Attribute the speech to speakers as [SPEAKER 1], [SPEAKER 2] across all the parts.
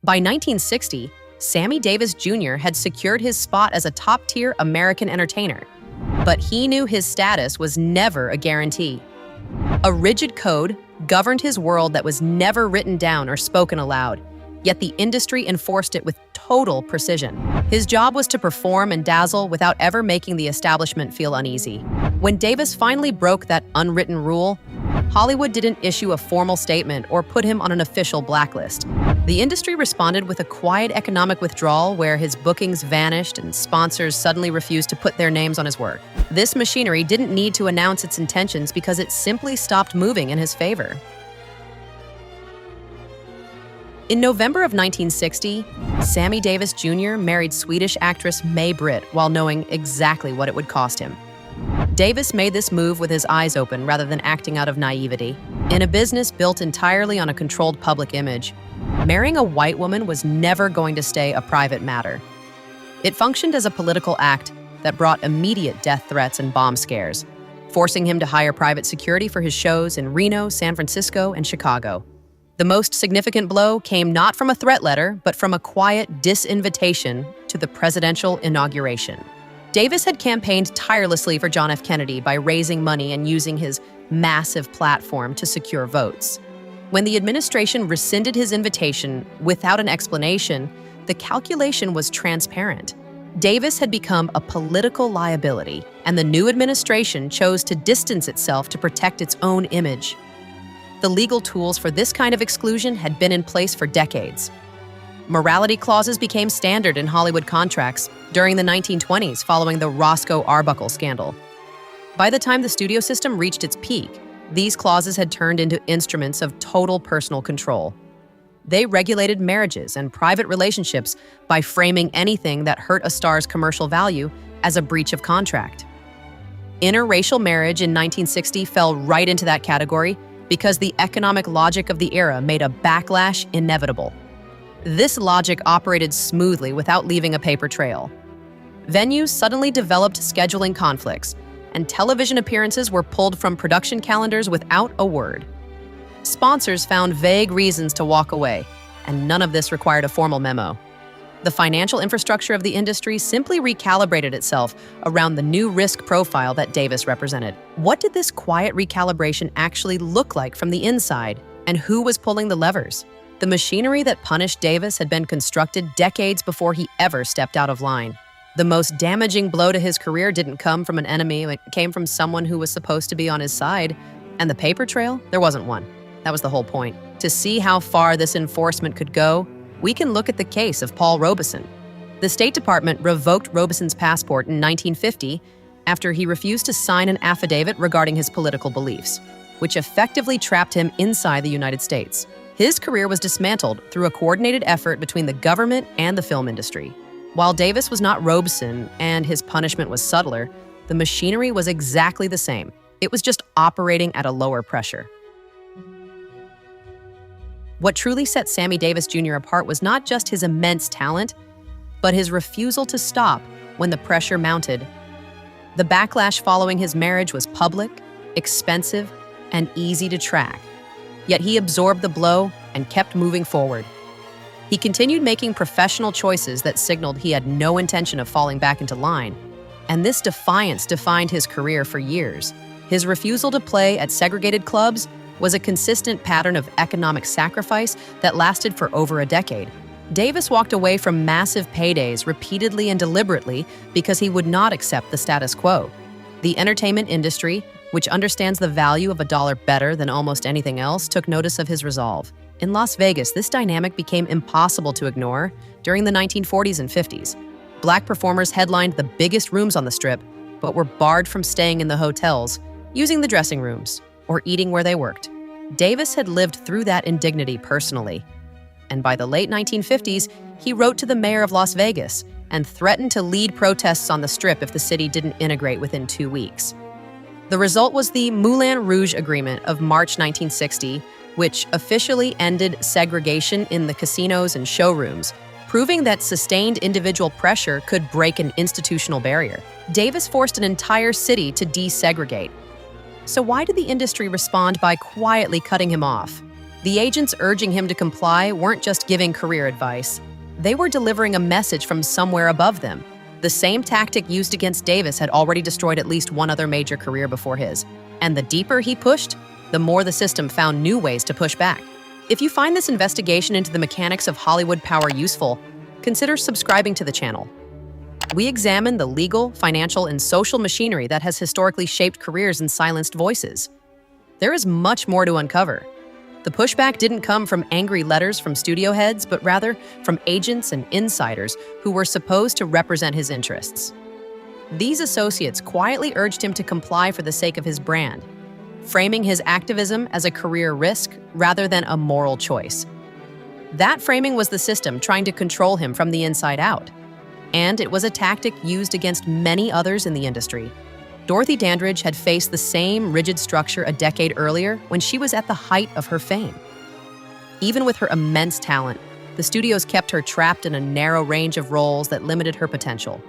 [SPEAKER 1] By 1960, Sammy Davis Jr. had secured his spot as a top-tier American entertainer, but he knew his status was never a guarantee. A rigid code governed his world that was never written down or spoken aloud, yet the industry enforced it with total precision. His job was to perform and dazzle without ever making the establishment feel uneasy. When Davis finally broke that unwritten rule, Hollywood didn't issue a formal statement or put him on an official blacklist. The industry responded with a quiet economic withdrawal where his bookings vanished and sponsors suddenly refused to put their names on his work. This machinery didn't need to announce its intentions because it simply stopped moving in his favor. In November of 1960, Sammy Davis Jr. married Swedish actress May Britt while knowing exactly what it would cost him. Davis made this move with his eyes open rather than acting out of naivety. In a business built entirely on a controlled public image, marrying a white woman was never going to stay a private matter. It functioned as a political act that brought immediate death threats and bomb scares, forcing him to hire private security for his shows in Reno, San Francisco, and Chicago. The most significant blow came not from a threat letter, but from a quiet disinvitation to the presidential inauguration. Davis had campaigned tirelessly for John F. Kennedy by raising money and using his massive platform to secure votes. When the administration rescinded his invitation without an explanation, the calculation was transparent. Davis had become a political liability, and the new administration chose to distance itself to protect its own image. The legal tools for this kind of exclusion had been in place for decades. Morality clauses became standard in Hollywood contracts during the 1920s following the Roscoe Arbuckle scandal. By the time the studio system reached its peak, these clauses had turned into instruments of total personal control. They regulated marriages and private relationships by framing anything that hurt a star's commercial value as a breach of contract. Interracial marriage in 1960 fell right into that category because the economic logic of the era made a backlash inevitable. This logic operated smoothly without leaving a paper trail. Venues suddenly developed scheduling conflicts, and television appearances were pulled from production calendars without a word. Sponsors found vague reasons to walk away, and none of this required a formal memo. The financial infrastructure of the industry simply recalibrated itself around the new risk profile that Davis represented. What did this quiet recalibration actually look like from the inside, and who was pulling the levers? The machinery that punished Davis had been constructed decades before he ever stepped out of line. The most damaging blow to his career didn't come from an enemy, it came from someone who was supposed to be on his side. And the paper trail? There wasn't one. That was the whole point. To see how far this enforcement could go, we can look at the case of Paul Robeson. The State Department revoked Robeson's passport in 1950 after he refused to sign an affidavit regarding his political beliefs, which effectively trapped him inside the United States. His career was dismantled through a coordinated effort between the government and the film industry. While Davis was not Robeson and his punishment was subtler, the machinery was exactly the same. It was just operating at a lower pressure. What truly set Sammy Davis Jr. apart was not just his immense talent, but his refusal to stop when the pressure mounted. The backlash following his marriage was public, expensive, and easy to track. Yet he absorbed the blow and kept moving forward. He continued making professional choices that signaled he had no intention of falling back into line. And this defiance defined his career for years. His refusal to play at segregated clubs was a consistent pattern of economic sacrifice that lasted for over a decade. Davis walked away from massive paydays repeatedly and deliberately because he would not accept the status quo. The entertainment industry, which understands the value of a dollar better than almost anything else, took notice of his resolve. In Las Vegas, this dynamic became impossible to ignore during the 1940s and 50s. Black performers headlined the biggest rooms on the Strip, but were barred from staying in the hotels, using the dressing rooms, or eating where they worked. Davis had lived through that indignity personally, and by the late 1950s, he wrote to the mayor of Las Vegas and threatened to lead protests on the Strip if the city didn't integrate within 2 weeks. The result was the Moulin Rouge Agreement of March 1960, which officially ended segregation in the casinos and showrooms, proving that sustained individual pressure could break an institutional barrier. Davis forced an entire city to desegregate. So why did the industry respond by quietly cutting him off? The agents urging him to comply weren't just giving career advice. They were delivering a message from somewhere above them. The same tactic used against Davis had already destroyed at least one other major career before his. And the deeper he pushed, the more the system found new ways to push back. If you find this investigation into the mechanics of Hollywood power useful, consider subscribing to the channel. We examine the legal, financial, and social machinery that has historically shaped careers and silenced voices. There is much more to uncover. The pushback didn't come from angry letters from studio heads, but rather from agents and insiders who were supposed to represent his interests. These associates quietly urged him to comply for the sake of his brand, framing his activism as a career risk rather than a moral choice. That framing was the system trying to control him from the inside out, and it was a tactic used against many others in the industry. Dorothy Dandridge had faced the same rigid structure a decade earlier when she was at the height of her fame. Even with her immense talent, the studios kept her trapped in a narrow range of roles that limited her potential.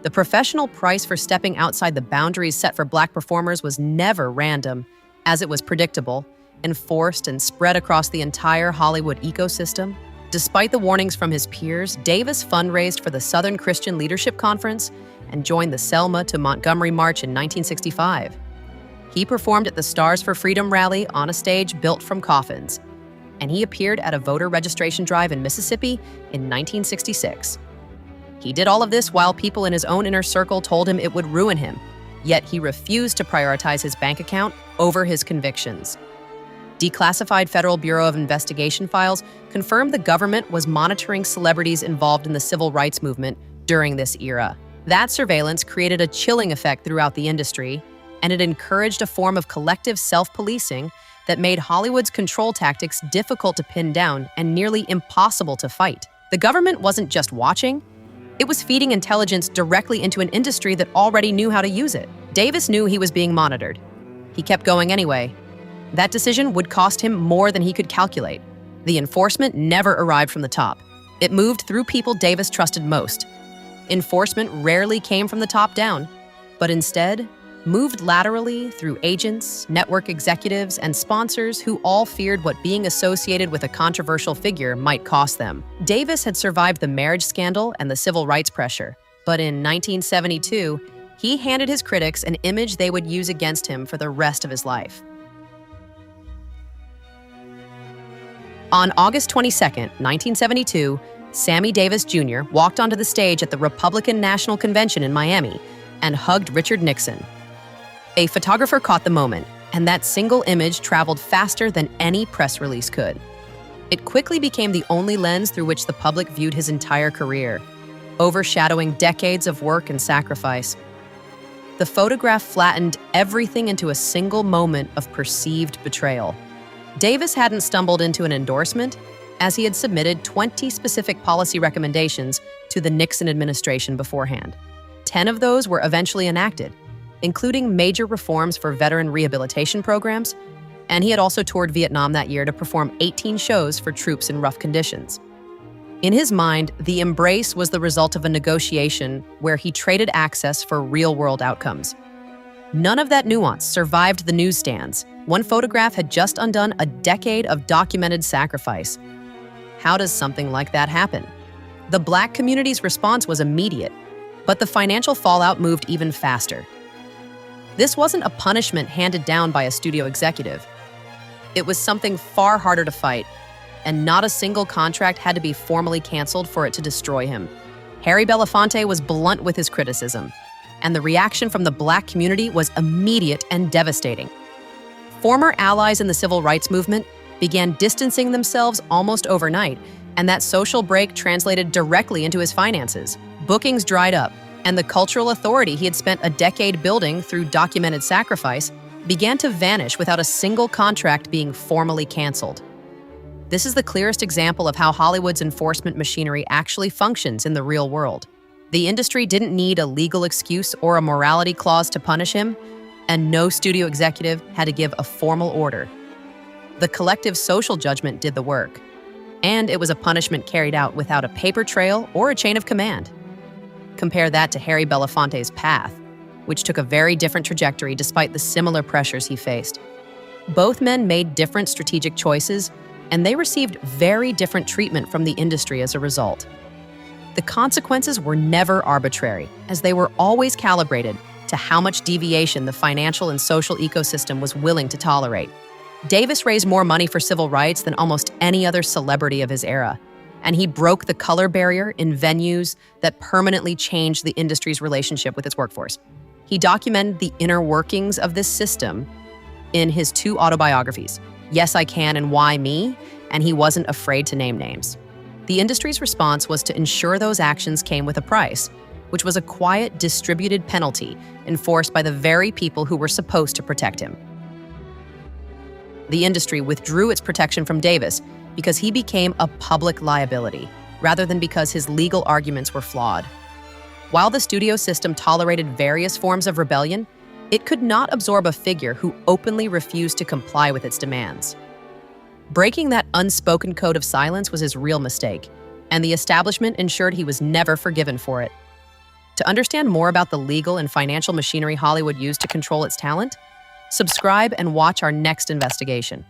[SPEAKER 1] The professional price for stepping outside the boundaries set for Black performers was never random, as it was predictable, enforced, and spread across the entire Hollywood ecosystem. Despite the warnings from his peers, Davis fundraised for the Southern Christian Leadership Conference and joined the Selma to Montgomery March in 1965. He performed at the Stars for Freedom rally on a stage built from coffins, and he appeared at a voter registration drive in Mississippi in 1966. He did all of this while people in his own inner circle told him it would ruin him, yet he refused to prioritize his bank account over his convictions. Declassified Federal Bureau of Investigation files confirmed the government was monitoring celebrities involved in the civil rights movement during this era. That surveillance created a chilling effect throughout the industry, and it encouraged a form of collective self-policing that made Hollywood's control tactics difficult to pin down and nearly impossible to fight. The government wasn't just watching, it was feeding intelligence directly into an industry that already knew how to use it. Davis knew he was being monitored. He kept going anyway. That decision would cost him more than he could calculate. The enforcement never arrived from the top. It moved through people Davis trusted most. Enforcement rarely came from the top down, but instead moved laterally through agents, network executives, and sponsors who all feared what being associated with a controversial figure might cost them. Davis had survived the marriage scandal and the civil rights pressure, but in 1972, he handed his critics an image they would use against him for the rest of his life. On August 22, 1972, Sammy Davis Jr. walked onto the stage at the Republican National Convention in Miami and hugged Richard Nixon. A photographer caught the moment, and that single image traveled faster than any press release could. It quickly became the only lens through which the public viewed his entire career, overshadowing decades of work and sacrifice. The photograph flattened everything into a single moment of perceived betrayal. Davis hadn't stumbled into an endorsement, as he had submitted 20 specific policy recommendations to the Nixon administration beforehand. 10 of those were eventually enacted, including major reforms for veteran rehabilitation programs, and he had also toured Vietnam that year to perform 18 shows for troops in rough conditions. In his mind, the embrace was the result of a negotiation where he traded access for real-world outcomes. None of that nuance survived the newsstands. One photograph had just undone a decade of documented sacrifice. How does something like that happen? The Black community's response was immediate, but the financial fallout moved even faster. This wasn't a punishment handed down by a studio executive. It was something far harder to fight, and not a single contract had to be formally canceled for it to destroy him. Harry Belafonte was blunt with his criticism, and the reaction from the Black community was immediate and devastating. Former allies in the civil rights movement began distancing themselves almost overnight, and that social break translated directly into his finances. Bookings dried up, and the cultural authority he had spent a decade building through documented sacrifice began to vanish without a single contract being formally canceled. This is the clearest example of how Hollywood's enforcement machinery actually functions in the real world. The industry didn't need a legal excuse or a morality clause to punish him, and no studio executive had to give a formal order. The collective social judgment did the work, and it was a punishment carried out without a paper trail or a chain of command. Compare that to Harry Belafonte's path, which took a very different trajectory despite the similar pressures he faced. Both men made different strategic choices, and they received very different treatment from the industry as a result. The consequences were never arbitrary, as they were always calibrated to how much deviation the financial and social ecosystem was willing to tolerate. Davis raised more money for civil rights than almost any other celebrity of his era, and he broke the color barrier in venues that permanently changed the industry's relationship with its workforce. He documented the inner workings of this system in his 2 autobiographies, Yes, I Can and Why Me, and he wasn't afraid to name names. The industry's response was to ensure those actions came with a price, which was a quiet, distributed penalty enforced by the very people who were supposed to protect him. The industry withdrew its protection from Davis because he became a public liability, rather than because his legal arguments were flawed. While the studio system tolerated various forms of rebellion, it could not absorb a figure who openly refused to comply with its demands. Breaking that unspoken code of silence was his real mistake, and the establishment ensured he was never forgiven for it. To understand more about the legal and financial machinery Hollywood used to control its talent, subscribe and watch our next investigation.